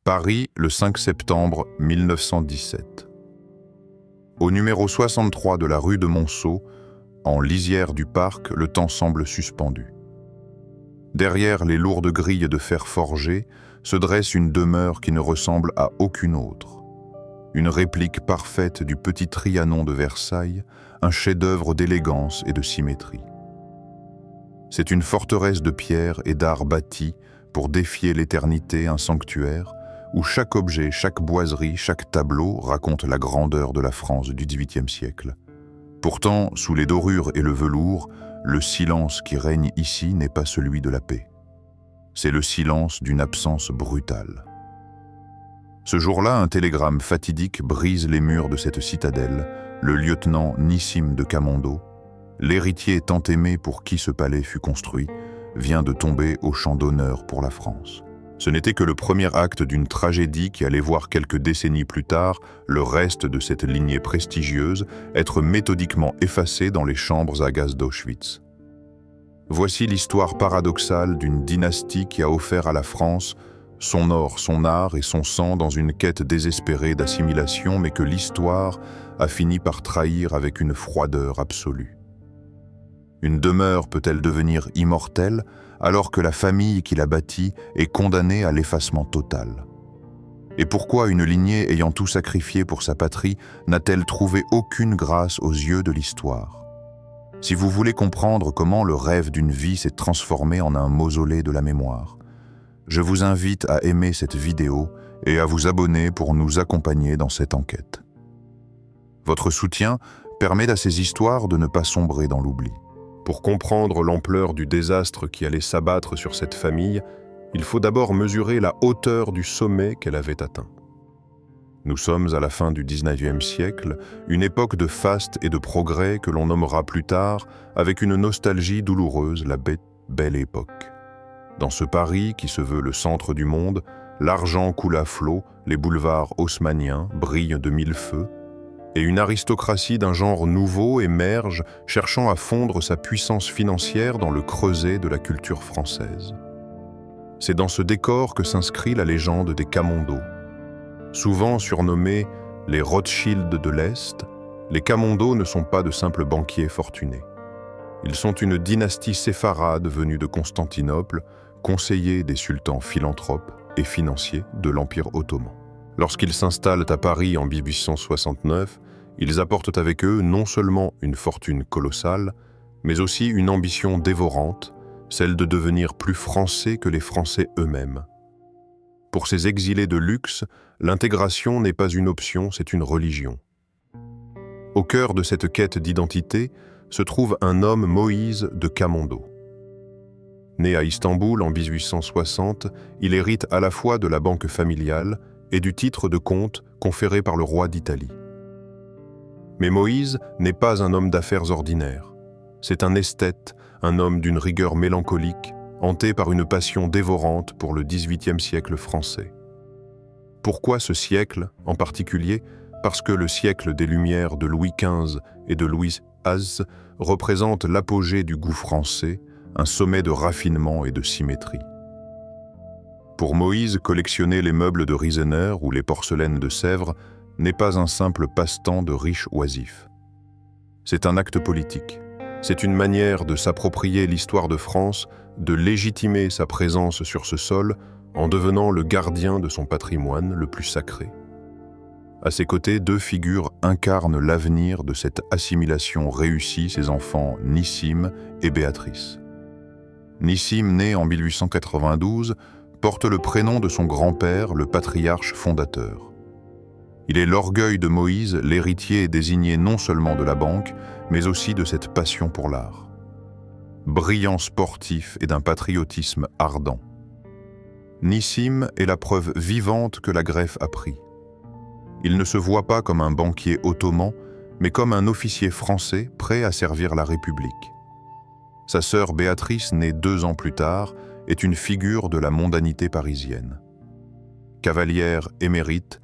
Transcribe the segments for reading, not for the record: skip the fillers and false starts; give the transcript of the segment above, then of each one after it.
Paris, le 5 septembre 1917. Au numéro 63 de la rue de Monceau, en lisière du parc, le temps semble suspendu. Derrière les lourdes grilles de fer forgé se dresse une demeure qui ne ressemble à aucune autre. Une réplique parfaite du petit Trianon de Versailles, un chef-d'œuvre d'élégance et de symétrie. C'est une forteresse de pierre et d'art bâtie pour défier l'éternité, un sanctuaire où chaque objet, chaque boiserie, chaque tableau raconte la grandeur de la France du XVIIIe siècle. Pourtant, sous les dorures et le velours, le silence qui règne ici n'est pas celui de la paix. C'est le silence d'une absence brutale. Ce jour-là, un télégramme fatidique brise les murs de cette citadelle. Le lieutenant Nissim de Camondo, l'héritier tant aimé pour qui ce palais fut construit, vient de tomber au champ d'honneur pour la France. Ce n'était que le premier acte d'une tragédie qui allait voir quelques décennies plus tard le reste de cette lignée prestigieuse être méthodiquement effacé dans les chambres à gaz d'Auschwitz. Voici l'histoire paradoxale d'une dynastie qui a offert à la France son or, son art et son sang dans une quête désespérée d'assimilation, mais que l'histoire a fini par trahir avec une froideur absolue. Une demeure peut-elle devenir immortelle alors que la famille qui l'a bâtie est condamnée à l'effacement total? Et pourquoi une lignée ayant tout sacrifié pour sa patrie n'a-t-elle trouvé aucune grâce aux yeux de l'histoire? Si vous voulez comprendre comment le rêve d'une vie s'est transformé en un mausolée de la mémoire, je vous invite à aimer cette vidéo et à vous abonner pour nous accompagner dans cette enquête. Votre soutien permet à ces histoires de ne pas sombrer dans l'oubli. Pour comprendre l'ampleur du désastre qui allait s'abattre sur cette famille, il faut d'abord mesurer la hauteur du sommet qu'elle avait atteint. Nous sommes à la fin du XIXe siècle, une époque de faste et de progrès que l'on nommera plus tard avec une nostalgie douloureuse la belle époque. Dans ce Paris qui se veut le centre du monde, l'argent coule à flot, les boulevards haussmanniens brillent de mille feux, et une aristocratie d'un genre nouveau émerge, cherchant à fondre sa puissance financière dans le creuset de la culture française. C'est dans ce décor que s'inscrit la légende des Camondo. Souvent surnommés les Rothschild de l'Est, les Camondo ne sont pas de simples banquiers fortunés. Ils sont une dynastie séfarade venue de Constantinople, conseillers des sultans philanthropes et financiers de l'Empire ottoman. Lorsqu'ils s'installent à Paris en 1869, ils apportent avec eux non seulement une fortune colossale, mais aussi une ambition dévorante, celle de devenir plus français que les Français eux-mêmes. Pour ces exilés de luxe, l'intégration n'est pas une option, c'est une religion. Au cœur de cette quête d'identité se trouve un homme, Moïse de Camondo. Né à Istanbul en 1860, il hérite à la fois de la banque familiale et du titre de comte conféré par le roi d'Italie. Mais Moïse n'est pas un homme d'affaires ordinaire. C'est un esthète, un homme d'une rigueur mélancolique, hanté par une passion dévorante pour le XVIIIe siècle français. Pourquoi ce siècle en particulier? Parce que le siècle des Lumières de Louis XV et de Louis XI représente l'apogée du goût français, un sommet de raffinement et de symétrie. Pour Moïse, collectionner les meubles de Riesener ou les porcelaines de Sèvres n'est pas un simple passe-temps de riches oisifs. C'est un acte politique. C'est une manière de s'approprier l'histoire de France, de légitimer sa présence sur ce sol en devenant le gardien de son patrimoine le plus sacré. À ses côtés, deux figures incarnent l'avenir de cette assimilation réussie, ses enfants Nissim et Béatrice. Nissim, né en 1892, porte le prénom de son grand-père, le patriarche fondateur. Il est l'orgueil de Moïse, l'héritier désigné non seulement de la banque, mais aussi de cette passion pour l'art. Brillant sportif et d'un patriotisme ardent. Nissim est la preuve vivante que la greffe a pris. Il ne se voit pas comme un banquier ottoman, mais comme un officier français prêt à servir la République. Sa sœur Béatrice, née 2 ans plus tard, est une figure de la mondanité parisienne. Cavalière émérite,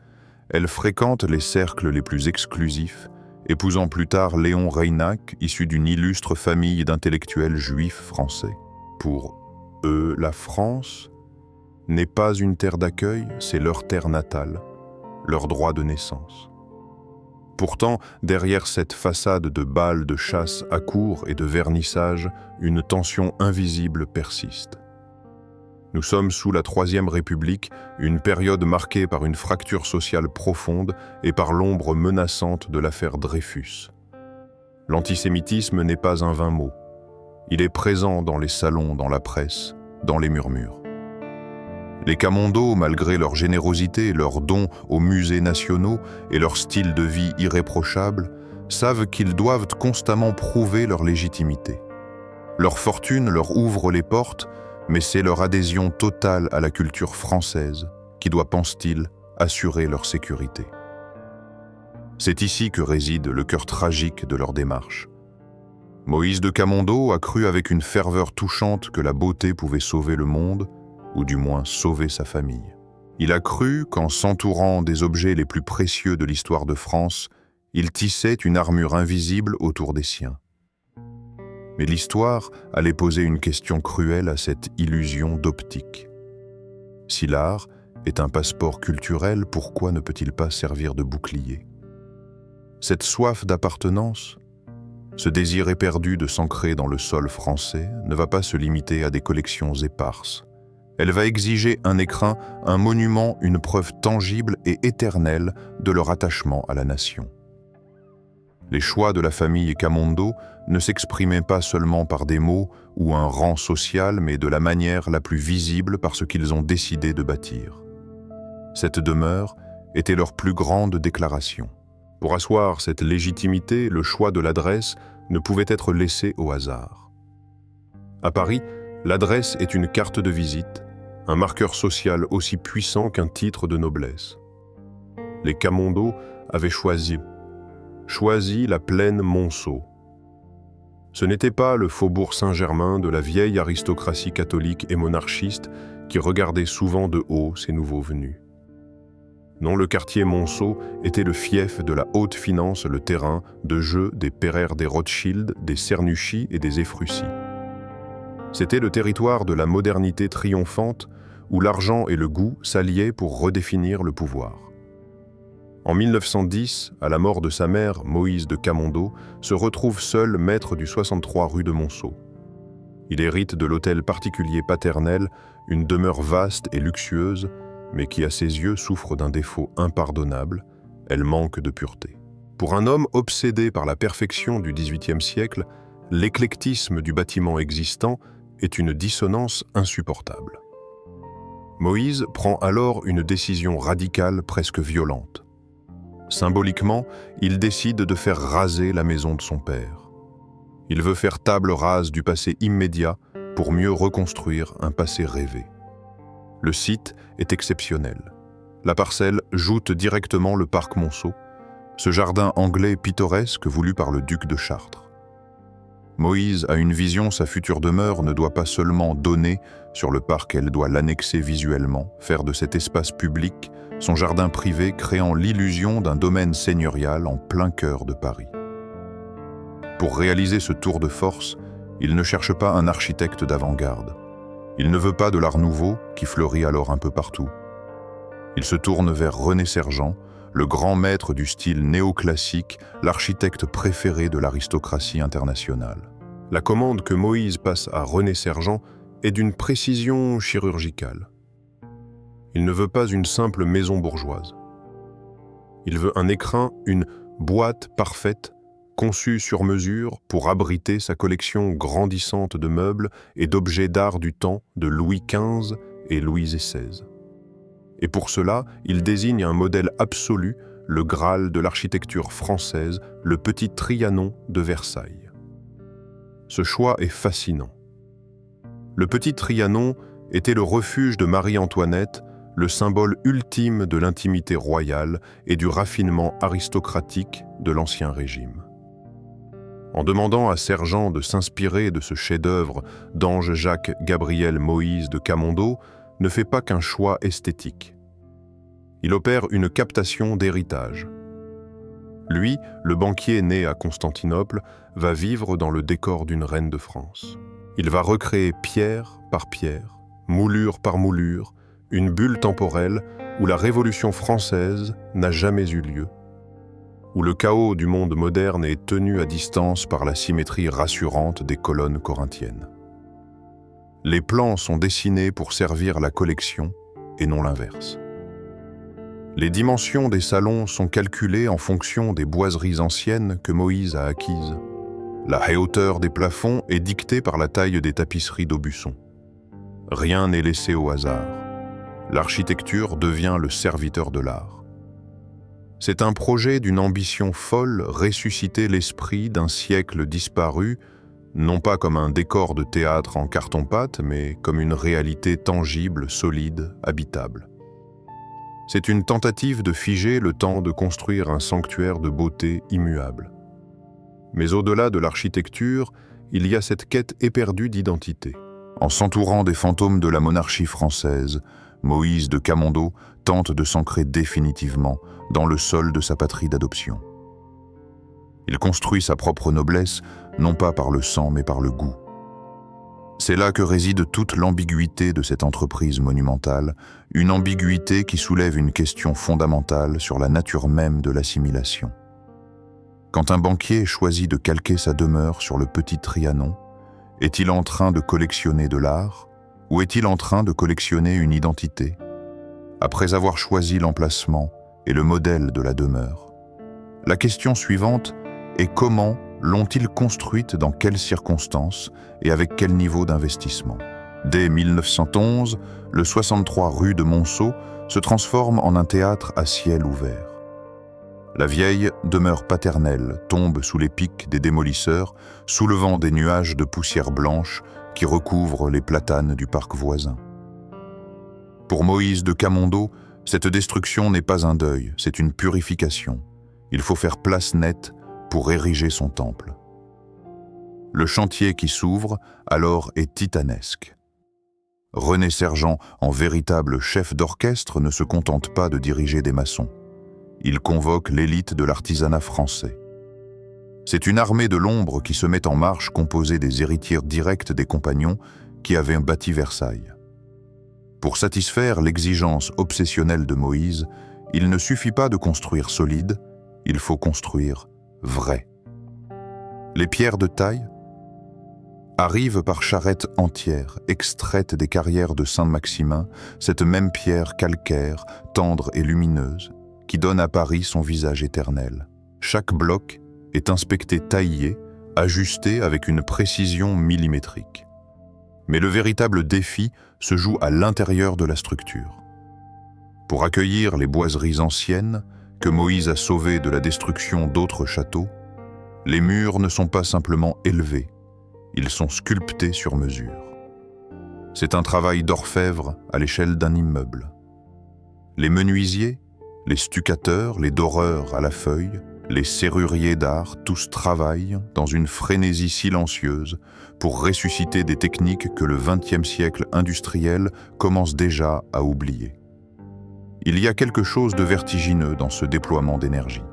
elle fréquente les cercles les plus exclusifs, épousant plus tard Léon Reynac, issu d'une illustre famille d'intellectuels juifs français. Pour eux, la France n'est pas une terre d'accueil, c'est leur terre natale, leur droit de naissance. Pourtant, derrière cette façade de bals de chasse à court et de vernissage, une tension invisible persiste. Nous sommes sous la Troisième République, une période marquée par une fracture sociale profonde et par l'ombre menaçante de l'affaire Dreyfus. L'antisémitisme n'est pas un vain mot. Il est présent dans les salons, dans la presse, dans les murmures. Les Camondos, malgré leur générosité, leurs dons aux musées nationaux et leur style de vie irréprochable, savent qu'ils doivent constamment prouver leur légitimité. Leur fortune leur ouvre les portes, mais c'est leur adhésion totale à la culture française qui doit, pensent-ils, assurer leur sécurité. C'est ici que réside le cœur tragique de leur démarche. Moïse de Camondo a cru avec une ferveur touchante que la beauté pouvait sauver le monde, ou du moins sauver sa famille. Il a cru qu'en s'entourant des objets les plus précieux de l'histoire de France, il tissait une armure invisible autour des siens. Mais l'histoire allait poser une question cruelle à cette illusion d'optique. Si l'art est un passeport culturel, pourquoi ne peut-il pas servir de bouclier? Cette soif d'appartenance, ce désir éperdu de s'ancrer dans le sol français, ne va pas se limiter à des collections éparses. Elle va exiger un écrin, un monument, une preuve tangible et éternelle de leur attachement à la nation. Les choix de la famille Camondo ne s'exprimaient pas seulement par des mots ou un rang social, mais de la manière la plus visible par ce qu'ils ont décidé de bâtir. Cette demeure était leur plus grande déclaration. Pour asseoir cette légitimité, le choix de l'adresse ne pouvait être laissé au hasard. À Paris, l'adresse est une carte de visite, un marqueur social aussi puissant qu'un titre de noblesse. Les Camondo avaient choisi la plaine Monceau. Ce n'était pas le faubourg Saint-Germain de la vieille aristocratie catholique et monarchiste qui regardait souvent de haut ces nouveaux venus. Non, le quartier Monceau était le fief de la haute finance, le terrain de jeu des Pereire des Rothschild, des Cernuschi et des Ephrussi. C'était le territoire de la modernité triomphante où l'argent et le goût s'alliaient pour redéfinir le pouvoir. En 1910, à la mort de sa mère, Moïse de Camondo se retrouve seul maître du 63 rue de Monceau. Il hérite de l'hôtel particulier paternel, une demeure vaste et luxueuse, mais qui à ses yeux souffre d'un défaut impardonnable, elle manque de pureté. Pour un homme obsédé par la perfection du XVIIIe siècle, l'éclectisme du bâtiment existant est une dissonance insupportable. Moïse prend alors une décision radicale, presque violente. Symboliquement, il décide de faire raser la maison de son père. Il veut faire table rase du passé immédiat pour mieux reconstruire un passé rêvé. Le site est exceptionnel. La parcelle joute directement le parc Monceau, ce jardin anglais pittoresque voulu par le duc de Chartres. Moïse a une vision, sa future demeure ne doit pas seulement donner sur le parc, elle doit l'annexer visuellement, faire de cet espace public son jardin privé, créant l'illusion d'un domaine seigneurial en plein cœur de Paris. Pour réaliser ce tour de force, il ne cherche pas un architecte d'avant-garde. Il ne veut pas de l'art nouveau qui fleurit alors un peu partout. Il se tourne vers René Sergent, le grand maître du style néoclassique, l'architecte préféré de l'aristocratie internationale. La commande que Moïse passe à René Sergent est d'une précision chirurgicale. Il ne veut pas une simple maison bourgeoise. Il veut un écrin, une boîte parfaite, conçue sur mesure pour abriter sa collection grandissante de meubles et d'objets d'art du temps de Louis XV et Louis XVI. Et pour cela, il désigne un modèle absolu, le Graal de l'architecture française, le petit Trianon de Versailles. Ce choix est fascinant. Le petit Trianon était le refuge de Marie-Antoinette, le symbole ultime de l'intimité royale et du raffinement aristocratique de l'Ancien Régime. En demandant à Sergent de s'inspirer de ce chef-d'œuvre d'Ange Jacques Gabriel Moïse de Camondo, ne fait pas qu'un choix esthétique. Il opère une captation d'héritage. Lui, le banquier né à Constantinople, va vivre dans le décor d'une reine de France. Il va recréer pierre par pierre, moulure par moulure, une bulle temporelle où la Révolution française n'a jamais eu lieu, où le chaos du monde moderne est tenu à distance par la symétrie rassurante des colonnes corinthiennes. Les plans sont dessinés pour servir la collection et non l'inverse. Les dimensions des salons sont calculées en fonction des boiseries anciennes que Moïse a acquises. La hauteur des plafonds est dictée par la taille des tapisseries d'Aubusson. Rien n'est laissé au hasard. L'architecture devient le serviteur de l'art. C'est un projet d'une ambition folle ressusciter l'esprit d'un siècle disparu, non pas comme un décor de théâtre en carton-pâte, mais comme une réalité tangible, solide, habitable. C'est une tentative de figer le temps de construire un sanctuaire de beauté immuable. Mais au-delà de l'architecture, il y a cette quête éperdue d'identité. En s'entourant des fantômes de la monarchie française, Moïse de Camondo tente de s'ancrer définitivement dans le sol de sa patrie d'adoption. Il construit sa propre noblesse, non pas par le sang mais par le goût. C'est là que réside toute l'ambiguïté de cette entreprise monumentale, une ambiguïté qui soulève une question fondamentale sur la nature même de l'assimilation. Quand un banquier choisit de calquer sa demeure sur le petit Trianon, est-il en train de collectionner de l'art ou est-il en train de collectionner une identité? Après avoir choisi l'emplacement et le modèle de la demeure, la question suivante est comment l'ont-ils construite, dans quelles circonstances et avec quel niveau d'investissement? Dès 1911, le 63 rue de Monceau se transforme en un théâtre à ciel ouvert. La vieille demeure paternelle tombe sous les pics des démolisseurs, soulevant des nuages de poussière blanche qui recouvrent les platanes du parc voisin. Pour Moïse de Camondo, cette destruction n'est pas un deuil, c'est une purification. Il faut faire place nette pour ériger son temple. Le chantier qui s'ouvre alors est titanesque. René Sergent, en véritable chef d'orchestre, ne se contente pas de diriger des maçons. Il convoque l'élite de l'artisanat français. C'est une armée de l'ombre qui se met en marche, composée des héritières directes des compagnons qui avaient bâti Versailles. Pour satisfaire l'exigence obsessionnelle de Moïse, il ne suffit pas de construire solide, il faut construire vrai. Les pierres de taille arrivent par charrettes entières, extraites des carrières de Saint-Maximin, cette même pierre calcaire, tendre et lumineuse, qui donne à Paris son visage éternel. Chaque bloc est inspecté taillé, ajusté avec une précision millimétrique. Mais le véritable défi se joue à l'intérieur de la structure. Pour accueillir les boiseries anciennes, que Moïse a sauvées de la destruction d'autres châteaux, les murs ne sont pas simplement élevés, ils sont sculptés sur mesure. C'est un travail d'orfèvre à l'échelle d'un immeuble. Les menuisiers, les stucateurs, les doreurs à la feuille, les serruriers d'art, tous travaillent dans une frénésie silencieuse pour ressusciter des techniques que le XXe siècle industriel commence déjà à oublier. Il y a quelque chose de vertigineux dans ce déploiement d'énergie.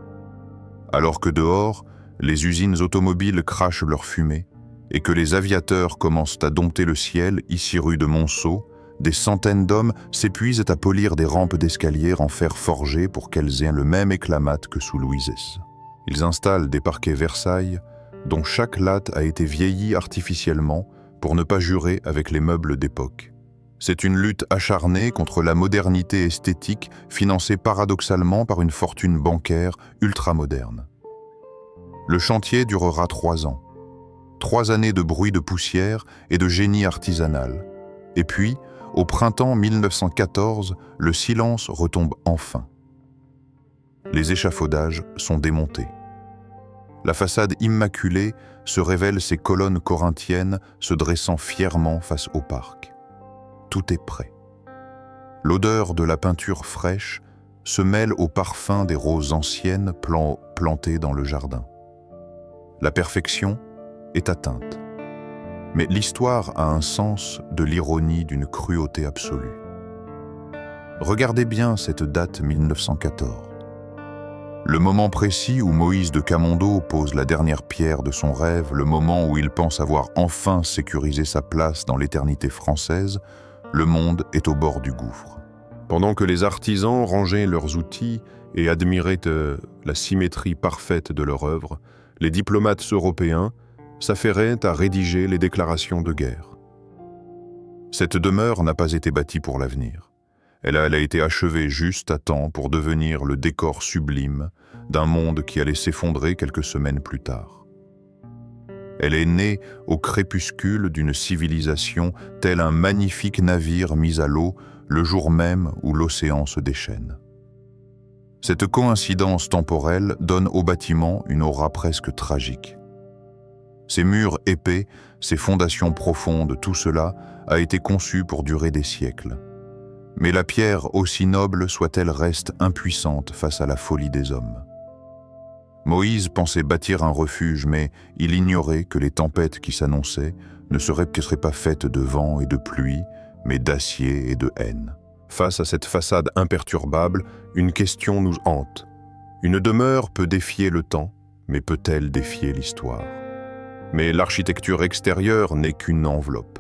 Alors que dehors, les usines automobiles crachent leur fumée et que les aviateurs commencent à dompter le ciel, ici rue de Monceau, des centaines d'hommes s'épuisent à polir des rampes d'escalier en fer forgé pour qu'elles aient le même éclat mat que sous Louis XVI. Ils installent des parquets Versailles dont chaque latte a été vieillie artificiellement pour ne pas jurer avec les meubles d'époque. C'est une lutte acharnée contre la modernité esthétique financée paradoxalement par une fortune bancaire ultramoderne. Le chantier durera 3 ans. 3 années de bruit de poussière et de génie artisanal. Et puis, au printemps 1914, le silence retombe enfin. Les échafaudages sont démontés. La façade immaculée se révèle ses colonnes corinthiennes se dressant fièrement face au parc. Tout est prêt. L'odeur de la peinture fraîche se mêle au parfum des roses anciennes plantées dans le jardin. La perfection est atteinte. Mais l'histoire a un sens de l'ironie d'une cruauté absolue. Regardez bien cette date 1914. Le moment précis où Moïse de Camondo pose la dernière pierre de son rêve, le moment où il pense avoir enfin sécurisé sa place dans l'éternité française, le monde est au bord du gouffre. Pendant que les artisans rangeaient leurs outils et admiraient la symétrie parfaite de leur œuvre, les diplomates européens s'affairaient à rédiger les déclarations de guerre. Cette demeure n'a pas été bâtie pour l'avenir. Elle a été achevée juste à temps pour devenir le décor sublime d'un monde qui allait s'effondrer quelques semaines plus tard. Elle est née au crépuscule d'une civilisation tel un magnifique navire mis à l'eau le jour même où l'océan se déchaîne. Cette coïncidence temporelle donne au bâtiment une aura presque tragique. Ses murs épais, ses fondations profondes, tout cela a été conçu pour durer des siècles. Mais la pierre, aussi noble soit-elle, reste impuissante face à la folie des hommes. Moïse pensait bâtir un refuge, mais il ignorait que les tempêtes qui s'annonçaient ne seraient pas faites de vent et de pluie, mais d'acier et de haine. Face à cette façade imperturbable, une question nous hante. Une demeure peut défier le temps, mais peut-elle défier l'histoire? Mais l'architecture extérieure n'est qu'une enveloppe.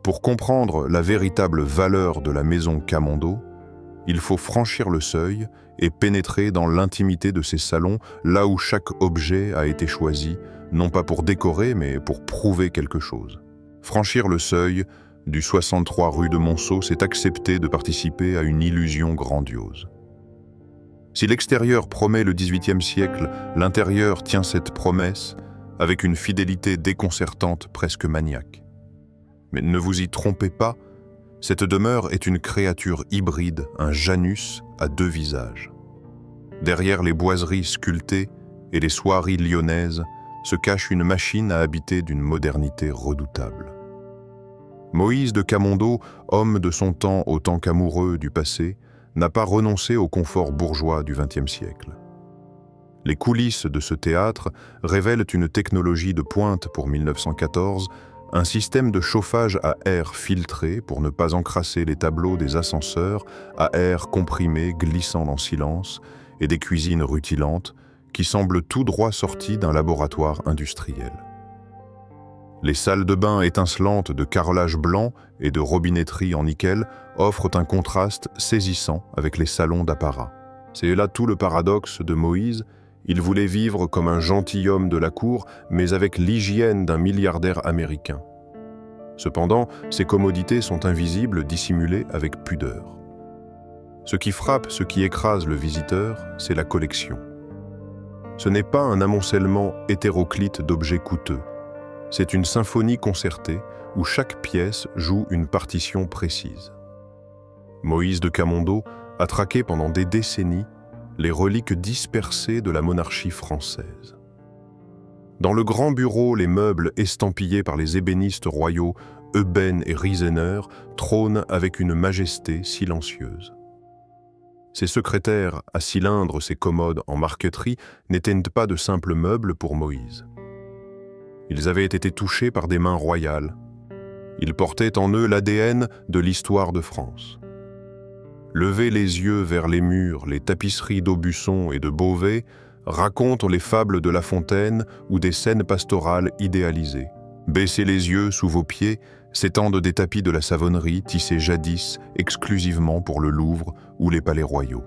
Pour comprendre la véritable valeur de la maison Camondo, il faut franchir le seuil et pénétrer dans l'intimité de ces salons, là où chaque objet a été choisi, non pas pour décorer, mais pour prouver quelque chose. Franchir le seuil du 63 rue de Monceau, c'est accepter de participer à une illusion grandiose. Si l'extérieur promet le XVIIIe siècle, l'intérieur tient cette promesse avec une fidélité déconcertante, presque maniaque. Mais ne vous y trompez pas, cette demeure est une créature hybride, un Janus à deux visages. Derrière les boiseries sculptées et les soieries lyonnaises se cache une machine à habiter d'une modernité redoutable. Moïse de Camondo, homme de son temps autant qu'amoureux du passé, n'a pas renoncé au confort bourgeois du XXe siècle. Les coulisses de ce théâtre révèlent une technologie de pointe pour 1914, un système de chauffage à air filtré pour ne pas encrasser les tableaux des ascenseurs, à air comprimé glissant en silence, et des cuisines rutilantes qui semblent tout droit sorties d'un laboratoire industriel. Les salles de bain étincelantes de carrelage blanc et de robinetterie en nickel offrent un contraste saisissant avec les salons d'apparat. C'est là tout le paradoxe de Moïse. Il voulait vivre comme un gentilhomme de la cour, mais avec l'hygiène d'un milliardaire américain. Cependant, ces commodités sont invisibles, dissimulées avec pudeur. Ce qui frappe, ce qui écrase le visiteur, c'est la collection. Ce n'est pas un amoncellement hétéroclite d'objets coûteux. C'est une symphonie concertée où chaque pièce joue une partition précise. Moïse de Camondo a traqué pendant des décennies les reliques dispersées de la monarchie française. Dans le grand bureau, les meubles estampillés par les ébénistes royaux Euben et Riesener trônent avec une majesté silencieuse. Ces secrétaires à cylindres, ces commodes en marqueterie n'étaient pas de simples meubles pour Moïse. Ils avaient été touchés par des mains royales. Ils portaient en eux l'ADN de l'histoire de France. Levez les yeux vers les murs, les tapisseries d'Aubusson et de Beauvais racontent les fables de La Fontaine ou des scènes pastorales idéalisées. Baissez les yeux sous vos pieds, s'étendent des tapis de la Savonnerie tissés jadis exclusivement pour le Louvre ou les palais royaux.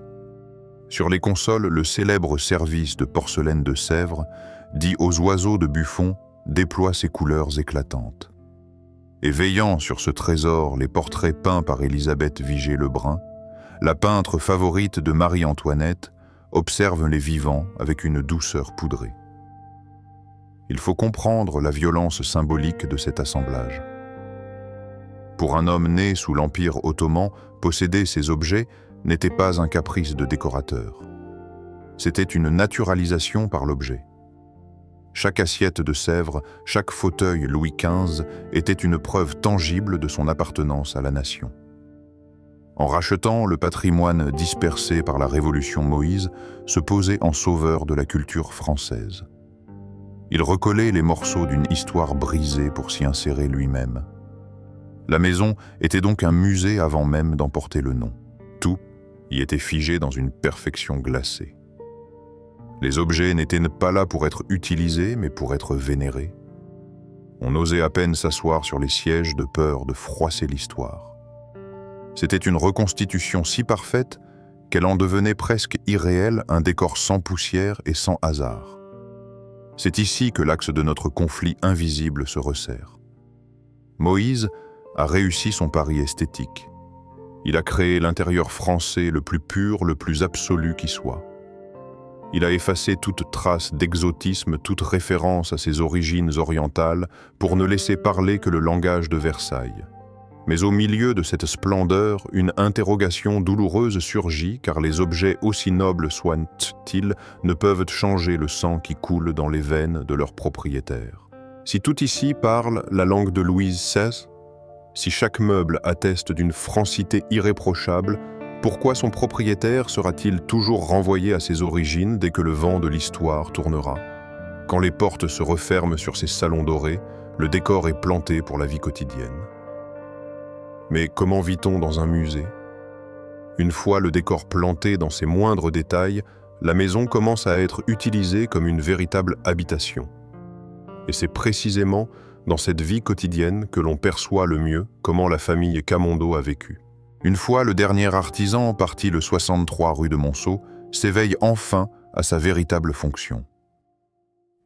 Sur les consoles, le célèbre service de porcelaine de Sèvres, dit aux oiseaux de Buffon, déploie ses couleurs éclatantes. Et veillant sur ce trésor les portraits peints par Élisabeth Vigée-Lebrun, la peintre favorite de Marie-Antoinette observe les vivants avec une douceur poudrée. Il faut comprendre la violence symbolique de cet assemblage. Pour un homme né sous l'Empire ottoman, posséder ces objets n'était pas un caprice de décorateur. C'était une naturalisation par l'objet. Chaque assiette de Sèvres, chaque fauteuil Louis XV était une preuve tangible de son appartenance à la nation. En rachetant le patrimoine dispersé par la Révolution Moïse, se posait en sauveur de la culture française. Il recollait les morceaux d'une histoire brisée pour s'y insérer lui-même. La maison était donc un musée avant même d'en porter le nom. Tout y était figé dans une perfection glacée. Les objets n'étaient pas là pour être utilisés, mais pour être vénérés. On osait à peine s'asseoir sur les sièges de peur de froisser l'histoire. C'était une reconstitution si parfaite qu'elle en devenait presque irréelle, un décor sans poussière et sans hasard. C'est ici que l'axe de notre conflit invisible se resserre. Moïse a réussi son pari esthétique. Il a créé l'intérieur français le plus pur, le plus absolu qui soit. Il a effacé toute trace d'exotisme, toute référence à ses origines orientales, pour ne laisser parler que le langage de Versailles. Mais au milieu de cette splendeur, une interrogation douloureuse surgit, car les objets, aussi nobles soient-ils, ne peuvent changer le sang qui coule dans les veines de leurs propriétaires. Si tout ici parle la langue de Louise XVI, si chaque meuble atteste d'une francité irréprochable, pourquoi son propriétaire sera-t-il toujours renvoyé à ses origines dès que le vent de l'histoire tournera? Quand les portes se referment sur ces salons dorés, le décor est planté pour la vie quotidienne. Mais comment vit-on dans un musée? Une fois le décor planté dans ses moindres détails, la maison commence à être utilisée comme une véritable habitation. Et c'est précisément dans cette vie quotidienne que l'on perçoit le mieux comment la famille Camondo a vécu. Une fois le dernier artisan, parti le 63 rue de Monceau, s'éveille enfin à sa véritable fonction.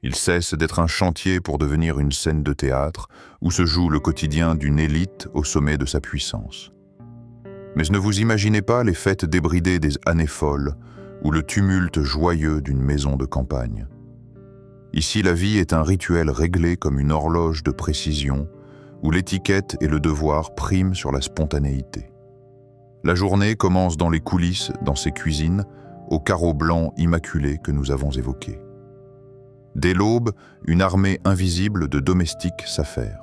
Il cesse d'être un chantier pour devenir une scène de théâtre où se joue le quotidien d'une élite au sommet de sa puissance. Mais ne vous imaginez pas les fêtes débridées des années folles ou le tumulte joyeux d'une maison de campagne. Ici, la vie est un rituel réglé comme une horloge de précision où l'étiquette et le devoir priment sur la spontanéité. La journée commence dans les coulisses, dans ces cuisines, aux carreaux blancs immaculés que nous avons évoqués. Dès l'aube, une armée invisible de domestiques s'affaire.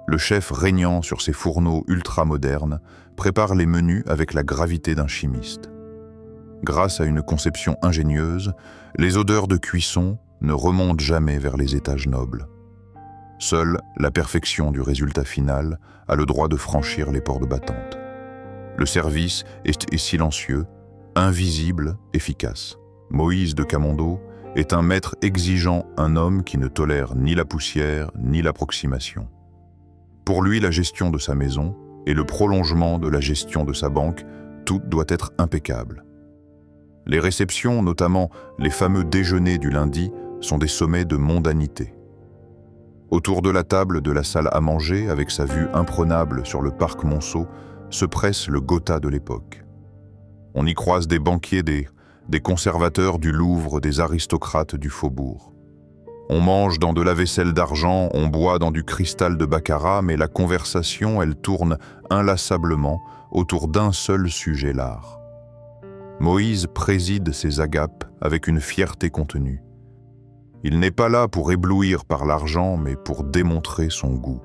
Le chef régnant sur ses fourneaux ultramodernes prépare les menus avec la gravité d'un chimiste. Grâce à une conception ingénieuse, les odeurs de cuisson ne remontent jamais vers les étages nobles. Seule la perfection du résultat final a le droit de franchir les portes battantes. Le service est silencieux, invisible, efficace. Moïse de Camondo est un maître exigeant, un homme qui ne tolère ni la poussière ni l'approximation. Pour lui, la gestion de sa maison est le prolongement de la gestion de sa banque, tout doit être impeccable. Les réceptions, notamment les fameux déjeuners du lundi, sont des sommets de mondanité. Autour de la table de la salle à manger, avec sa vue imprenable sur le parc Monceau, se presse le Gotha de l'époque. On y croise des banquiers, des conservateurs du Louvre, des aristocrates du faubourg. On mange dans de la vaisselle d'argent, on boit dans du cristal de baccarat, mais la conversation, elle tourne inlassablement autour d'un seul sujet, l'art. Moïse préside ces agapes avec une fierté contenue. Il n'est pas là pour éblouir par l'argent, mais pour démontrer son goût.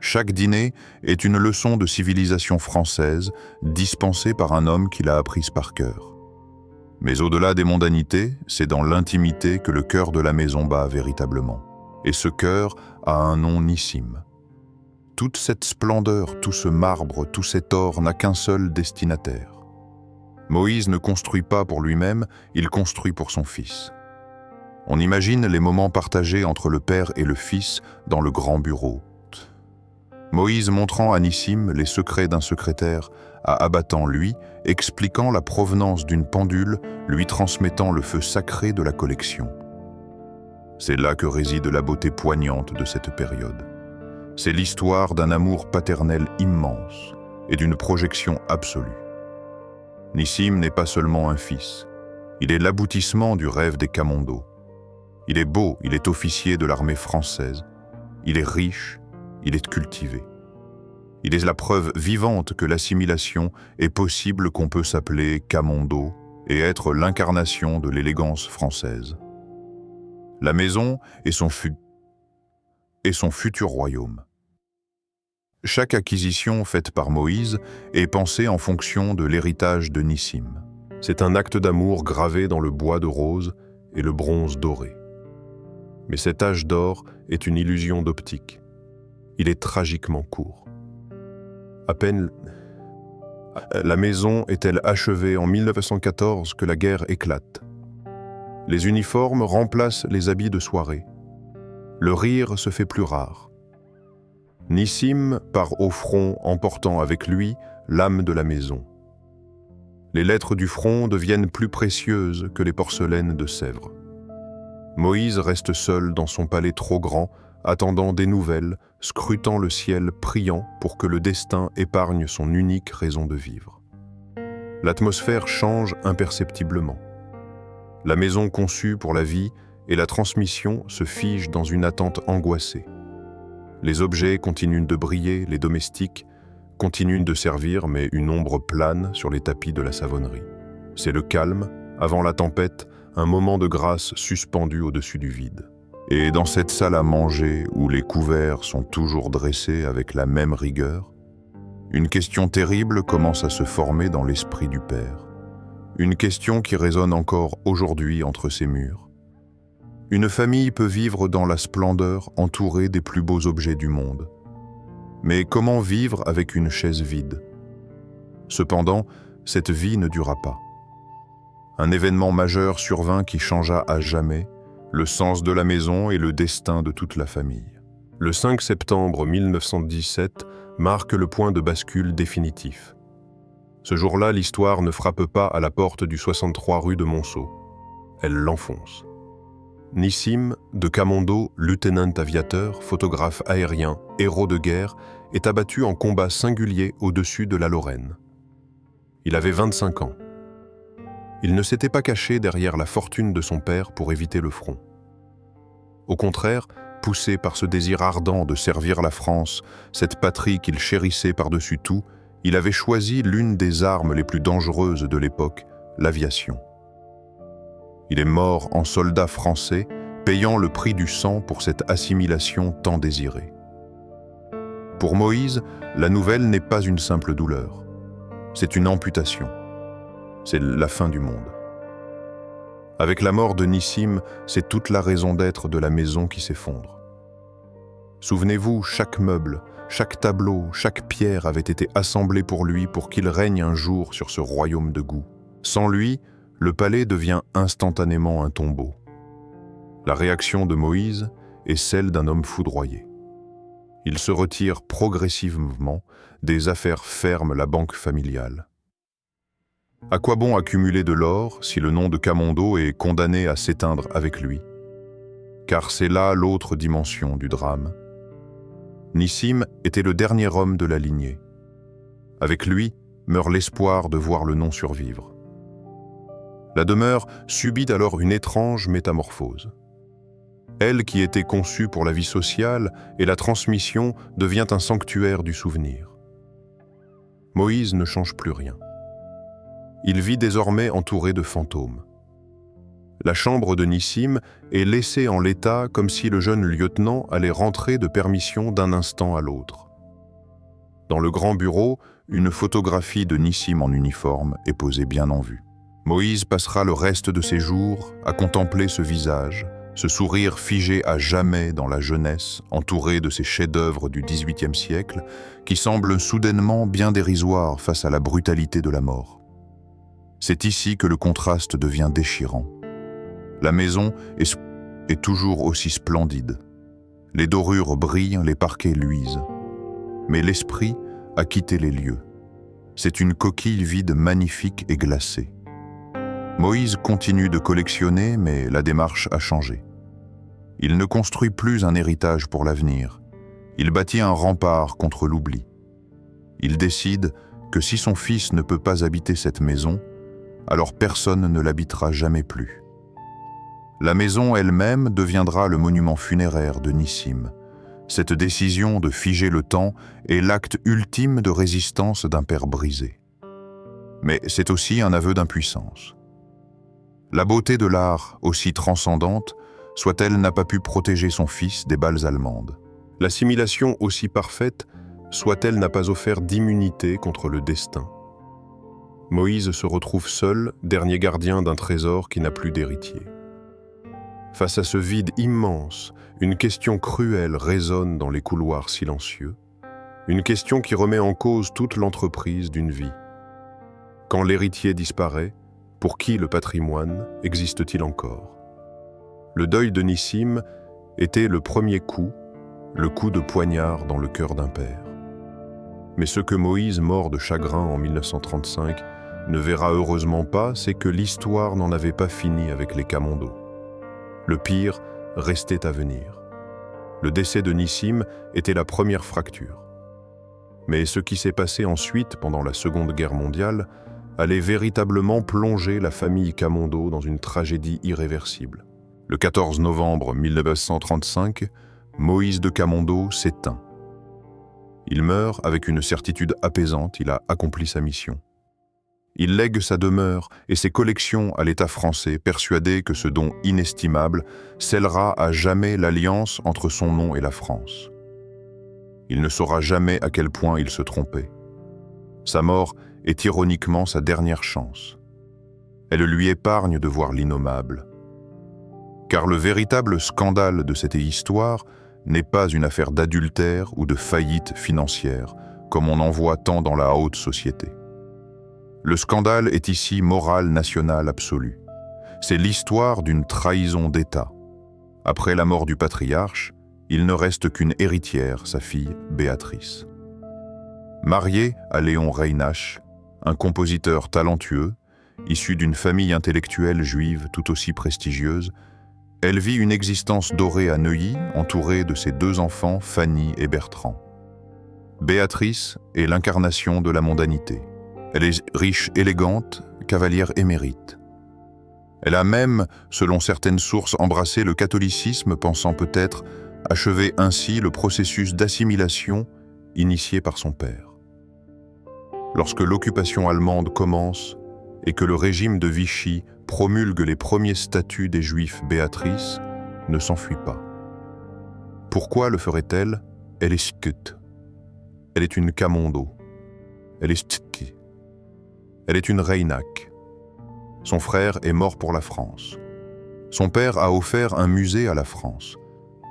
Chaque dîner est une leçon de civilisation française dispensée par un homme qui l'a apprise par cœur. Mais au-delà des mondanités, c'est dans l'intimité que le cœur de la maison bat véritablement. Et ce cœur a un nom Nissim. Toute cette splendeur, tout ce marbre, tout cet or n'a qu'un seul destinataire. Moïse ne construit pas pour lui-même, il construit pour son fils. On imagine les moments partagés entre le père et le fils dans le grand bureau. Moïse montrant à Nissim les secrets d'un secrétaire, à Abattant lui, expliquant la provenance d'une pendule, lui transmettant le feu sacré de la collection. C'est là que réside la beauté poignante de cette période. C'est l'histoire d'un amour paternel immense et d'une projection absolue. Nissim n'est pas seulement un fils, il est l'aboutissement du rêve des Camondo. Il est beau, il est officier de l'armée française, il est riche, il est cultivé. Il est la preuve vivante que l'assimilation est possible, qu'on peut s'appeler Camondo et être l'incarnation de l'élégance française. La maison est son futur royaume. Chaque acquisition faite par Moïse est pensée en fonction de l'héritage de Nissim. C'est un acte d'amour gravé dans le bois de rose et le bronze doré. Mais cet âge d'or est une illusion d'optique. Il est tragiquement court. À peine la maison est-elle achevée en 1914 que la guerre éclate. Les uniformes remplacent les habits de soirée. Le rire se fait plus rare. Nissim part au front emportant avec lui l'âme de la maison. Les lettres du front deviennent plus précieuses que les porcelaines de Sèvres. Moïse reste seul dans son palais trop grand, attendant des nouvelles, scrutant le ciel, priant pour que le destin épargne son unique raison de vivre. L'atmosphère change imperceptiblement. La maison conçue pour la vie et la transmission se figent dans une attente angoissée. Les objets continuent de briller, les domestiques continuent de servir, mais une ombre plane sur les tapis de la savonnerie. C'est le calme, avant la tempête, un moment de grâce suspendu au-dessus du vide. Et dans cette salle à manger, où les couverts sont toujours dressés avec la même rigueur, une question terrible commence à se former dans l'esprit du père. Une question qui résonne encore aujourd'hui entre ces murs. Une famille peut vivre dans la splendeur entourée des plus beaux objets du monde. Mais comment vivre avec une chaise vide? Cependant, cette vie ne dura pas. Un événement majeur survint qui changea à jamais le sens de la maison et le destin de toute la famille. Le 5 septembre 1917 marque le point de bascule définitif. Ce jour-là, l'histoire ne frappe pas à la porte du 63 rue de Monceau. Elle l'enfonce. Nissim de Camondo, lieutenant aviateur, photographe aérien, héros de guerre, est abattu en combat singulier au-dessus de la Lorraine. Il avait 25 ans. Il ne s'était pas caché derrière la fortune de son père pour éviter le front. Au contraire, poussé par ce désir ardent de servir la France, cette patrie qu'il chérissait par-dessus tout, il avait choisi l'une des armes les plus dangereuses de l'époque, l'aviation. Il est mort en soldat français, payant le prix du sang pour cette assimilation tant désirée. Pour Moïse, la nouvelle n'est pas une simple douleur. C'est une amputation. C'est la fin du monde. Avec la mort de Nissim, c'est toute la raison d'être de la maison qui s'effondre. Souvenez-vous, chaque meuble, chaque tableau, chaque pierre avait été assemblée pour lui pour qu'il règne un jour sur ce royaume de goût. Sans lui, le palais devient instantanément un tombeau. La réaction de Moïse est celle d'un homme foudroyé. Il se retire progressivement, des affaires ferment la banque familiale. À quoi bon accumuler de l'or si le nom de Camondo est condamné à s'éteindre avec lui? Car c'est là l'autre dimension du drame. Nissim était le dernier homme de la lignée. Avec lui meurt l'espoir de voir le nom survivre. La demeure subit alors une étrange métamorphose. Elle qui était conçue pour la vie sociale et la transmission devient un sanctuaire du souvenir. Moïse ne change plus rien. Il vit désormais entouré de fantômes. La chambre de Nissim est laissée en l'état comme si le jeune lieutenant allait rentrer de permission d'un instant à l'autre. Dans le grand bureau, une photographie de Nissim en uniforme est posée bien en vue. Moïse passera le reste de ses jours à contempler ce visage, ce sourire figé à jamais dans la jeunesse, entouré de ces chefs-d'œuvre du XVIIIe siècle, qui semblent soudainement bien dérisoires face à la brutalité de la mort. C'est ici que le contraste devient déchirant. La maison est toujours aussi splendide. Les dorures brillent, les parquets luisent. Mais l'esprit a quitté les lieux. C'est une coquille vide magnifique et glacée. Moïse continue de collectionner, mais la démarche a changé. Il ne construit plus un héritage pour l'avenir. Il bâtit un rempart contre l'oubli. Il décide que si son fils ne peut pas habiter cette maison, alors personne ne l'habitera jamais plus. La maison elle-même deviendra le monument funéraire de Nissim. Cette décision de figer le temps est l'acte ultime de résistance d'un père brisé. Mais c'est aussi un aveu d'impuissance. La beauté de l'art, aussi transcendante, soit-elle n'a pas pu protéger son fils des balles allemandes. L'assimilation aussi parfaite, soit-elle n'a pas offert d'immunité contre le destin. Moïse se retrouve seul, dernier gardien d'un trésor qui n'a plus d'héritier. Face à ce vide immense, une question cruelle résonne dans les couloirs silencieux, une question qui remet en cause toute l'entreprise d'une vie. Quand l'héritier disparaît, pour qui le patrimoine existe-t-il encore? Le deuil de Nissim était le premier coup, le coup de poignard dans le cœur d'un père. Mais ce que Moïse, mort de chagrin en 1935, ne verra heureusement pas, c'est que l'histoire n'en avait pas fini avec les Camondos. Le pire restait à venir. Le décès de Nissim était la première fracture. Mais ce qui s'est passé ensuite, pendant la Seconde Guerre mondiale, allait véritablement plonger la famille Camondo dans une tragédie irréversible. Le 14 novembre 1935, Moïse de Camondo s'éteint. Il meurt avec une certitude apaisante, il a accompli sa mission. Il lègue sa demeure et ses collections à l'État français, persuadé que ce don inestimable scellera à jamais l'alliance entre son nom et la France. Il ne saura jamais à quel point il se trompait. Sa mort est ironiquement sa dernière chance. Elle lui épargne de voir l'innommable. Car le véritable scandale de cette histoire n'est pas une affaire d'adultère ou de faillite financière, comme on en voit tant dans la haute société. Le scandale est ici morale nationale absolue. C'est l'histoire d'une trahison d'État. Après la mort du patriarche, il ne reste qu'une héritière, sa fille Béatrice. Mariée à Léon Reynasch, un compositeur talentueux, issu d'une famille intellectuelle juive tout aussi prestigieuse, elle vit une existence dorée à Neuilly, entourée de ses 2 enfants, Fanny et Bertrand. Béatrice est l'incarnation de la mondanité. Elle est riche, élégante, cavalière émérite. Elle a même, selon certaines sources, embrassé le catholicisme, pensant peut-être achever ainsi le processus d'assimilation initié par son père. Lorsque l'occupation allemande commence et que le régime de Vichy promulgue les premiers statuts des Juifs, Béatrice ne s'enfuit pas. Pourquoi le ferait-elle? Elle est skut. Elle est une Camondo. Elle est stki. Elle est une Reynac. Son frère est mort pour la France. Son père a offert un musée à la France.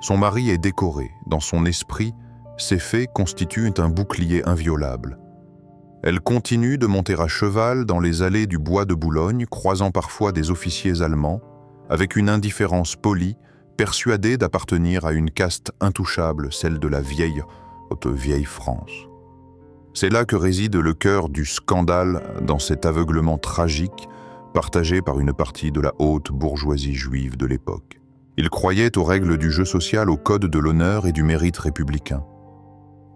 Son mari est décoré. Dans son esprit, ces faits constituent un bouclier inviolable. Elle continue de monter à cheval dans les allées du bois de Boulogne, croisant parfois des officiers allemands, avec une indifférence polie, persuadée d'appartenir à une caste intouchable, celle de la vieille France. C'est là que réside le cœur du scandale dans cet aveuglement tragique partagé par une partie de la haute bourgeoisie juive de l'époque. Ils croyaient aux règles du jeu social, au code de l'honneur et du mérite républicain.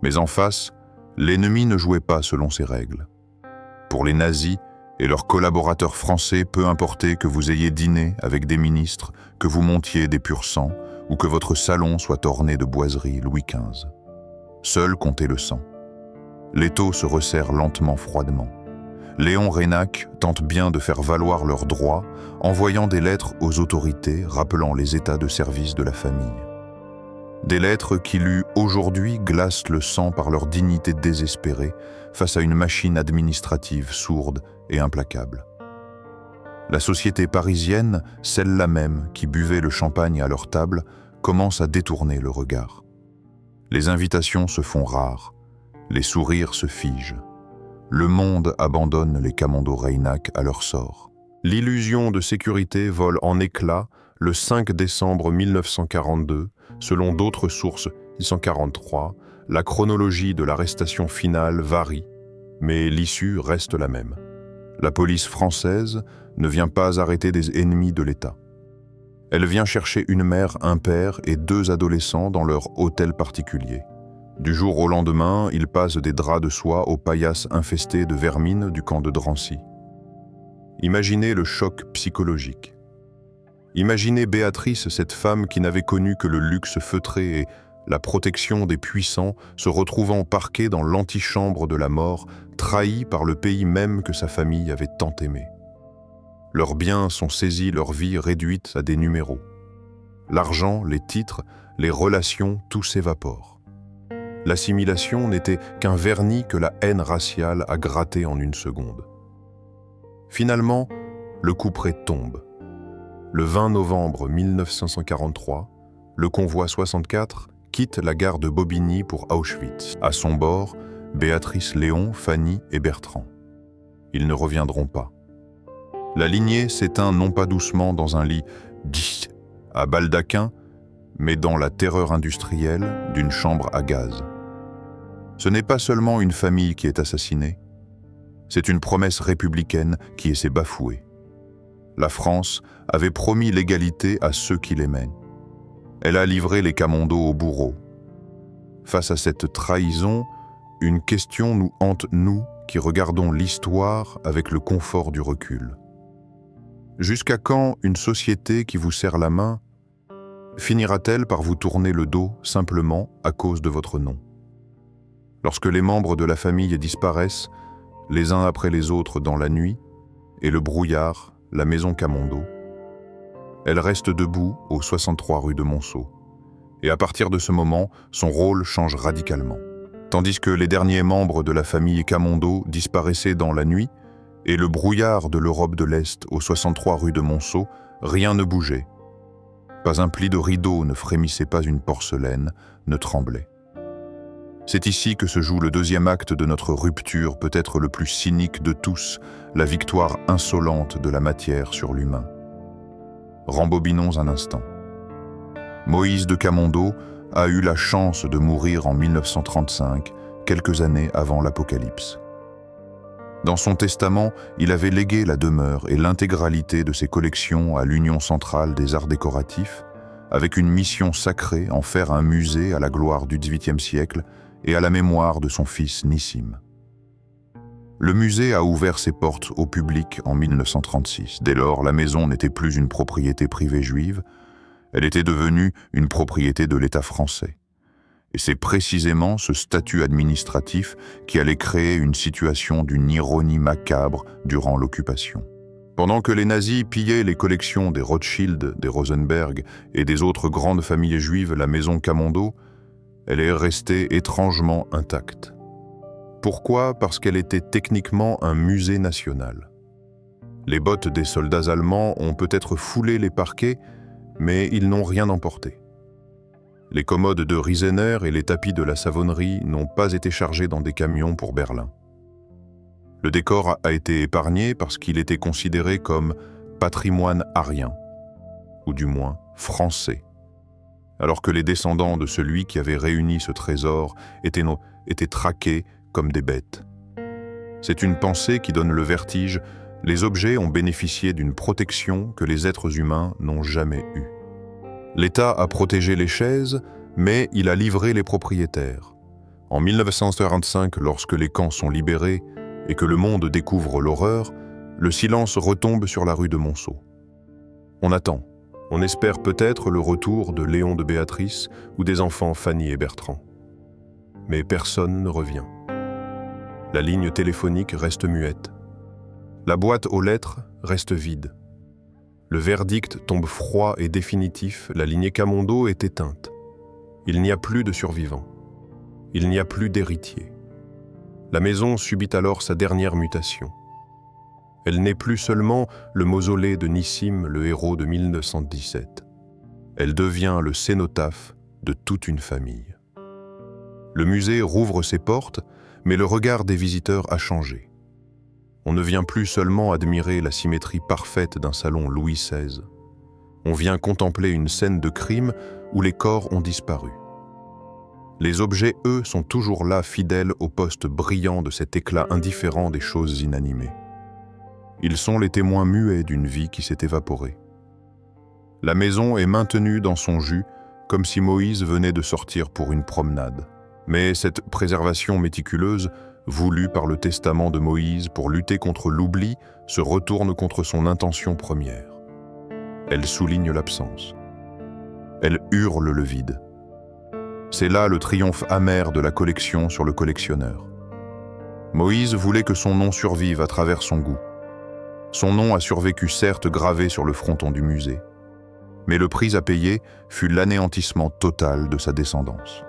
Mais en face, l'ennemi ne jouait pas selon ces règles. Pour les nazis et leurs collaborateurs français, peu importait que vous ayez dîné avec des ministres, que vous montiez des pur sang ou que votre salon soit orné de boiseries Louis XV. Seul comptait le sang. L'étau se resserre lentement, froidement. Léon Reynac tente bien de faire valoir leurs droits, envoyant des lettres aux autorités rappelant les états de service de la famille. Des lettres qui lui, aujourd'hui, glacent le sang par leur dignité désespérée face à une machine administrative sourde et implacable. La société parisienne, celle-là même qui buvait le champagne à leur table, commence à détourner le regard. Les invitations se font rares. Les sourires se figent. Le monde abandonne les Camondo Reynac à leur sort. L'illusion de sécurité vole en éclats le 5 décembre 1942, selon d'autres sources 1943, la chronologie de l'arrestation finale varie, mais l'issue reste la même. La police française ne vient pas arrêter des ennemis de l'État. Elle vient chercher une mère, un père et 2 adolescents dans leur hôtel particulier. Du jour au lendemain, ils passent des draps de soie aux paillasses infestées de vermine du camp de Drancy. Imaginez le choc psychologique. Imaginez Béatrice, cette femme qui n'avait connu que le luxe feutré et la protection des puissants, se retrouvant parquée dans l'antichambre de la mort, trahie par le pays même que sa famille avait tant aimé. Leurs biens sont saisis, leur vie réduite à des numéros. L'argent, les titres, les relations, tout s'évapore. L'assimilation n'était qu'un vernis que la haine raciale a gratté en une seconde. Finalement, le couperet tombe. Le 20 novembre 1943, le convoi 64 quitte la gare de Bobigny pour Auschwitz. À son bord, Béatrice, Léon, Fanny et Bertrand. Ils ne reviendront pas. La lignée s'éteint non pas doucement dans un lit à baldaquin, mais dans la terreur industrielle d'une chambre à gaz. Ce n'est pas seulement une famille qui est assassinée, c'est une promesse républicaine qui s'est bafouée. La France avait promis l'égalité à ceux qui l'aimaient. Elle a livré les Camondos au bourreau. Face à cette trahison, une question nous hante, nous qui regardons l'histoire avec le confort du recul. Jusqu'à quand une société qui vous serre la main finira-t-elle par vous tourner le dos simplement à cause de votre nom? Lorsque les membres de la famille disparaissent, les uns après les autres dans la nuit, et le brouillard, la maison Camondo, elle reste debout au 63 rue de Monceau. Et à partir de ce moment, son rôle change radicalement. Tandis que les derniers membres de la famille Camondo disparaissaient dans la nuit, et le brouillard de l'Europe de l'Est au 63 rue de Monceau, rien ne bougeait. Pas un pli de rideau ne frémissait, pas une porcelaine ne tremblait. C'est ici que se joue le deuxième acte de notre rupture, peut-être le plus cynique de tous, la victoire insolente de la matière sur l'humain. Rembobinons un instant. Moïse de Camondo a eu la chance de mourir en 1935, quelques années avant l'Apocalypse. Dans son testament, il avait légué la demeure et l'intégralité de ses collections à l'Union centrale des arts décoratifs, avec une mission sacrée en faire un musée à la gloire du XVIIIe siècle et à la mémoire de son fils Nissim. Le musée a ouvert ses portes au public en 1936. Dès lors, la maison n'était plus une propriété privée juive, elle était devenue une propriété de l'État français. Et c'est précisément ce statut administratif qui allait créer une situation d'une ironie macabre durant l'occupation. Pendant que les nazis pillaient les collections des Rothschild, des Rosenberg et des autres grandes familles juives, la maison Camondo, elle est restée étrangement intacte. Pourquoi? Parce qu'elle était techniquement un musée national. Les bottes des soldats allemands ont peut-être foulé les parquets, mais ils n'ont rien emporté. Les commodes de Riesener et les tapis de la savonnerie n'ont pas été chargés dans des camions pour Berlin. Le décor a été épargné parce qu'il était considéré comme patrimoine arien, ou du moins français, alors que les descendants de celui qui avait réuni ce trésor étaient traqués comme des bêtes. C'est une pensée qui donne le vertige. Les objets ont bénéficié d'une protection que les êtres humains n'ont jamais eue. L'État a protégé les chaises, mais il a livré les propriétaires. En 1945, lorsque les camps sont libérés et que le monde découvre l'horreur, le silence retombe sur la rue de Monceau. On attend. On espère peut-être le retour de Léon de Béatrice ou des enfants Fanny et Bertrand. Mais personne ne revient. La ligne téléphonique reste muette. La boîte aux lettres reste vide. Le verdict tombe froid et définitif, la lignée Camondo est éteinte. Il n'y a plus de survivants. Il n'y a plus d'héritiers. La maison subit alors sa dernière mutation. Elle n'est plus seulement le mausolée de Nissim, le héros de 1917. Elle devient le cénotaphe de toute une famille. Le musée rouvre ses portes, mais le regard des visiteurs a changé. On ne vient plus seulement admirer la symétrie parfaite d'un salon Louis XVI. On vient contempler une scène de crime où les corps ont disparu. Les objets, eux, sont toujours là, fidèles au poste brillant de cet éclat indifférent des choses inanimées. Ils sont les témoins muets d'une vie qui s'est évaporée. La maison est maintenue dans son jus, comme si Moïse venait de sortir pour une promenade. Mais cette préservation méticuleuse, voulue par le testament de Moïse pour lutter contre l'oubli, se retourne contre son intention première. Elle souligne l'absence. Elle hurle le vide. C'est là le triomphe amer de la collection sur le collectionneur. Moïse voulait que son nom survive à travers son goût. Son nom a survécu certes gravé sur le fronton du musée, mais le prix à payer fut l'anéantissement total de sa descendance.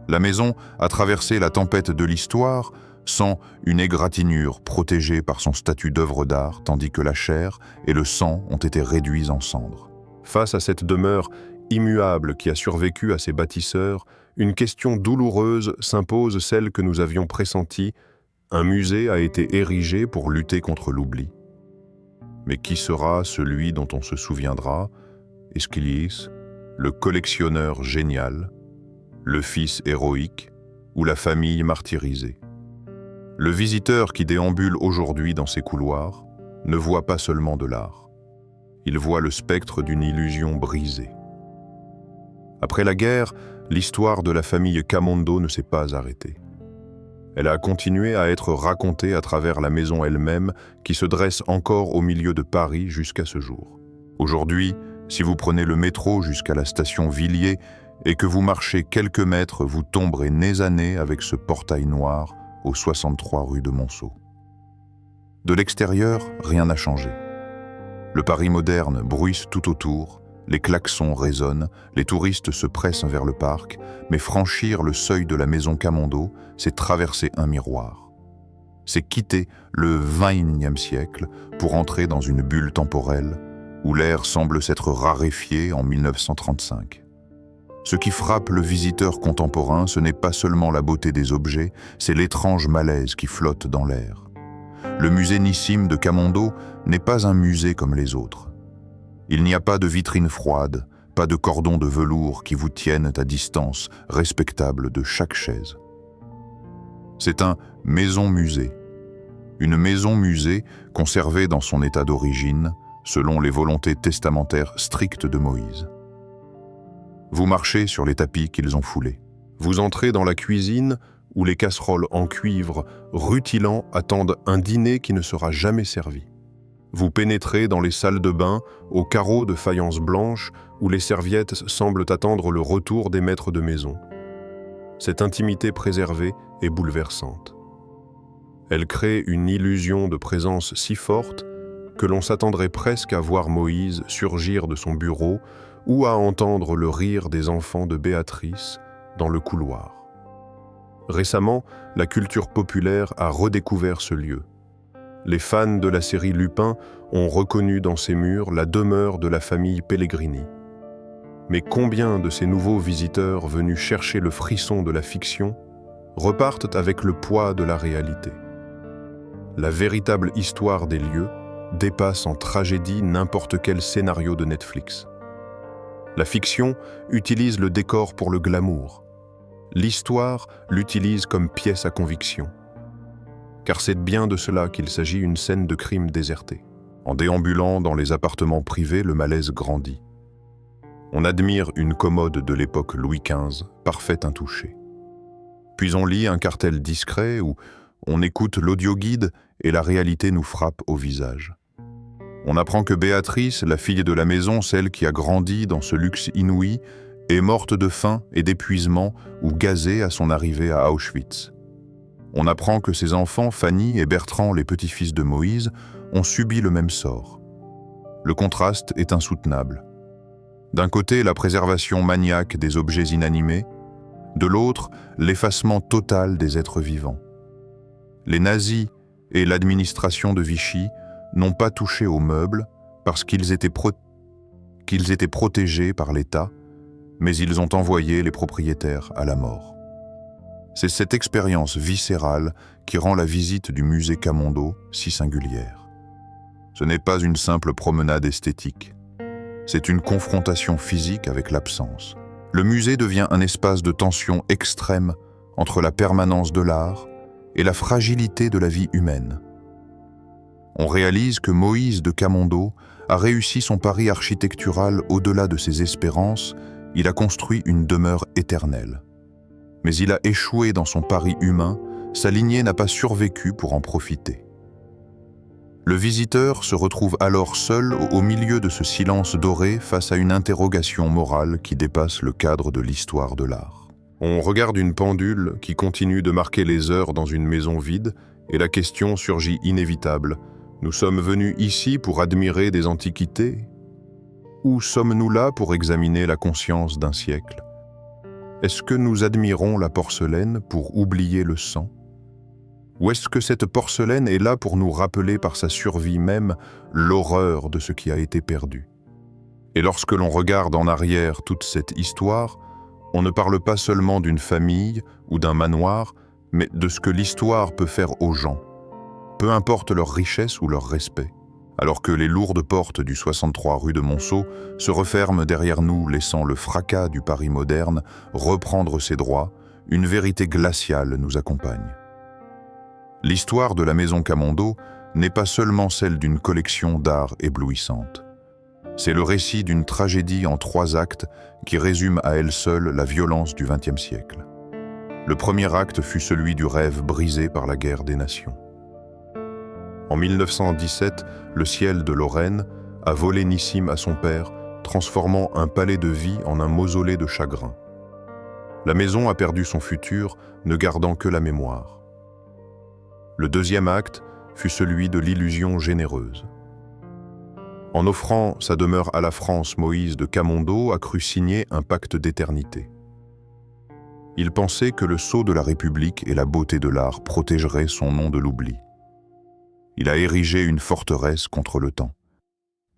La maison a traversé la tempête de l'histoire sans une égratignure protégée par son statut d'œuvre d'art, tandis que la chair et le sang ont été réduits en cendres. Face à cette demeure immuable qui a survécu à ses bâtisseurs, une question douloureuse s'impose, celle que nous avions pressentie. Un musée a été érigé pour lutter contre l'oubli. Mais qui sera celui dont on se souviendra? Aeschylus, le collectionneur génial, le fils héroïque, ou la famille martyrisée. Le visiteur qui déambule aujourd'hui dans ces couloirs ne voit pas seulement de l'art. Il voit le spectre d'une illusion brisée. Après la guerre, l'histoire de la famille Camondo ne s'est pas arrêtée. Elle a continué à être racontée à travers la maison elle-même qui se dresse encore au milieu de Paris jusqu'à ce jour. Aujourd'hui, si vous prenez le métro jusqu'à la station Villiers et que vous marchez quelques mètres, vous tomberez nez à nez avec ce portail noir au 63 rue de Monceau. De l'extérieur, rien n'a changé. Le Paris moderne bruisse tout autour, les klaxons résonnent, les touristes se pressent vers le parc, mais franchir le seuil de la maison Camondo, c'est traverser un miroir. C'est quitter le XXIe siècle pour entrer dans une bulle temporelle où l'air semble s'être raréfié en 1935. Ce qui frappe le visiteur contemporain, ce n'est pas seulement la beauté des objets, c'est l'étrange malaise qui flotte dans l'air. Le musée Nissim de Camondo n'est pas un musée comme les autres. Il n'y a pas de vitrine froide, pas de cordon de velours qui vous tiennent à distance, respectable de chaque chaise. C'est un maison-musée. Une maison-musée conservée dans son état d'origine, selon les volontés testamentaires strictes de Moïse. Vous marchez sur les tapis qu'ils ont foulés. Vous entrez dans la cuisine où les casseroles en cuivre rutilant attendent un dîner qui ne sera jamais servi. Vous pénétrez dans les salles de bain aux carreaux de faïence blanche où les serviettes semblent attendre le retour des maîtres de maison. Cette intimité préservée est bouleversante. Elle crée une illusion de présence si forte que l'on s'attendrait presque à voir Moïse surgir de son bureau ou à entendre le rire des enfants de Béatrice dans le couloir. Récemment, la culture populaire a redécouvert ce lieu. Les fans de la série Lupin ont reconnu dans ces murs la demeure de la famille Pellegrini. Mais combien de ces nouveaux visiteurs venus chercher le frisson de la fiction repartent avec le poids de la réalité? La véritable histoire des lieux dépasse en tragédie n'importe quel scénario de Netflix. La fiction utilise le décor pour le glamour. L'histoire l'utilise comme pièce à conviction. Car c'est bien de cela qu'il s'agit, une scène de crime désertée. En déambulant dans les appartements privés, le malaise grandit. On admire une commode de l'époque Louis XV, parfaite intouchée. Puis on lit un cartel discret où on écoute l'audioguide et la réalité nous frappe au visage. On apprend que Béatrice, la fille de la maison, celle qui a grandi dans ce luxe inouï, est morte de faim et d'épuisement ou gazée à son arrivée à Auschwitz. On apprend que ses enfants, Fanny et Bertrand, les petits-fils de Moïse, ont subi le même sort. Le contraste est insoutenable. D'un côté, la préservation maniaque des objets inanimés, de l'autre, l'effacement total des êtres vivants. Les nazis et l'administration de Vichy n'ont pas touché aux meubles parce qu'ils étaient protégés par l'État, mais ils ont envoyé les propriétaires à la mort. C'est cette expérience viscérale qui rend la visite du musée Camondo si singulière. Ce n'est pas une simple promenade esthétique. C'est une confrontation physique avec l'absence. Le musée devient un espace de tension extrême entre la permanence de l'art et la fragilité de la vie humaine. On réalise que Moïse de Camondo a réussi son pari architectural au-delà de ses espérances. Il a construit une demeure éternelle. Mais il a échoué dans son pari humain, sa lignée n'a pas survécu pour en profiter. Le visiteur se retrouve alors seul au milieu de ce silence doré face à une interrogation morale qui dépasse le cadre de l'histoire de l'art. On regarde une pendule qui continue de marquer les heures dans une maison vide et la question surgit inévitable. Nous sommes venus ici pour admirer des antiquités? Ou sommes-nous là pour examiner la conscience d'un siècle? Est-ce que nous admirons la porcelaine pour oublier le sang? Ou est-ce que cette porcelaine est là pour nous rappeler par sa survie même l'horreur de ce qui a été perdu? Et lorsque l'on regarde en arrière toute cette histoire, on ne parle pas seulement d'une famille ou d'un manoir, mais de ce que l'histoire peut faire aux gens, peu importe leur richesse ou leur respect. Alors que les lourdes portes du 63 rue de Monceau se referment derrière nous, laissant le fracas du Paris moderne reprendre ses droits, une vérité glaciale nous accompagne. L'histoire de la maison Camondo n'est pas seulement celle d'une collection d'art éblouissante. C'est le récit d'une tragédie en 3 actes qui résume à elle seule la violence du XXe siècle. Le premier acte fut celui du rêve brisé par la guerre des nations. En 1917, le ciel de Lorraine a volé Nissim à son père, transformant un palais de vie en un mausolée de chagrin. La maison a perdu son futur, ne gardant que la mémoire. Le deuxième acte fut celui de l'illusion généreuse. En offrant sa demeure à la France, Moïse de Camondo a cru signer un pacte d'éternité. Il pensait que le sceau de la République et la beauté de l'art protégeraient son nom de l'oubli. Il a érigé une forteresse contre le temps.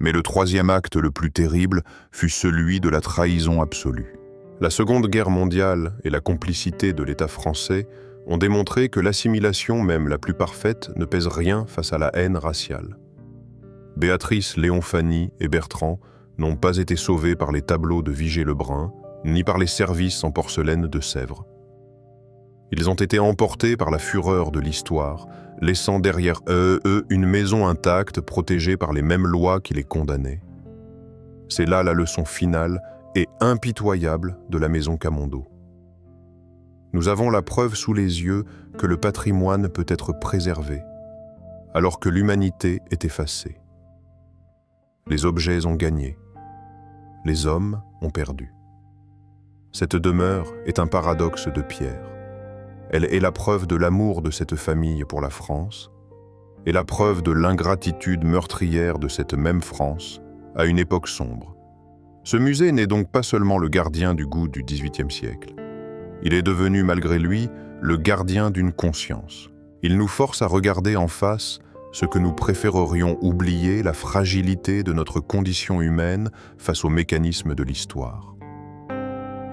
Mais le troisième acte le plus terrible fut celui de la trahison absolue. La Seconde Guerre mondiale et la complicité de l'État français ont démontré que l'assimilation même la plus parfaite ne pèse rien face à la haine raciale. Béatrice, Léon Fanny et Bertrand n'ont pas été sauvés par les tableaux de Vigée-Lebrun, ni par les services en porcelaine de Sèvres. Ils ont été emportés par la fureur de l'histoire, laissant derrière eux une maison intacte protégée par les mêmes lois qui les condamnaient. C'est là la leçon finale et impitoyable de la maison Camondo. Nous avons la preuve sous les yeux que le patrimoine peut être préservé, alors que l'humanité est effacée. Les objets ont gagné, les hommes ont perdu. Cette demeure est un paradoxe de pierre. Elle est la preuve de l'amour de cette famille pour la France et la preuve de l'ingratitude meurtrière de cette même France à une époque sombre. Ce musée n'est donc pas seulement le gardien du goût du XVIIIe siècle. Il est devenu, malgré lui, le gardien d'une conscience. Il nous force à regarder en face ce que nous préférerions oublier, la fragilité de notre condition humaine face aux mécanismes de l'histoire.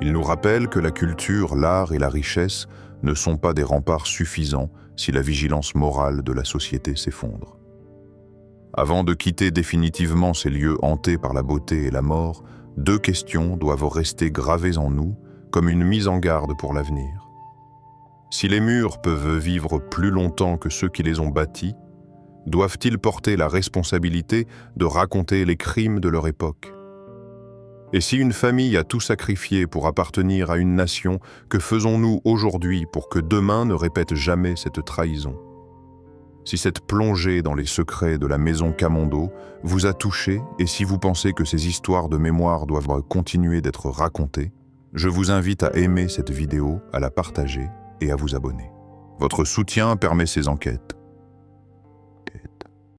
Il nous rappelle que la culture, l'art et la richesse ne sont pas des remparts suffisants si la vigilance morale de la société s'effondre. Avant de quitter définitivement ces lieux hantés par la beauté et la mort, 2 questions doivent rester gravées en nous comme une mise en garde pour l'avenir. Si les murs peuvent vivre plus longtemps que ceux qui les ont bâtis, doivent-ils porter la responsabilité de raconter les crimes de leur époque ? Et si une famille a tout sacrifié pour appartenir à une nation, que faisons-nous aujourd'hui pour que demain ne répète jamais cette trahison ? Si cette plongée dans les secrets de la maison Camondo vous a touché et si vous pensez que ces histoires de mémoire doivent continuer d'être racontées, je vous invite à aimer cette vidéo, à la partager et à vous abonner. Votre soutien permet ces enquêtes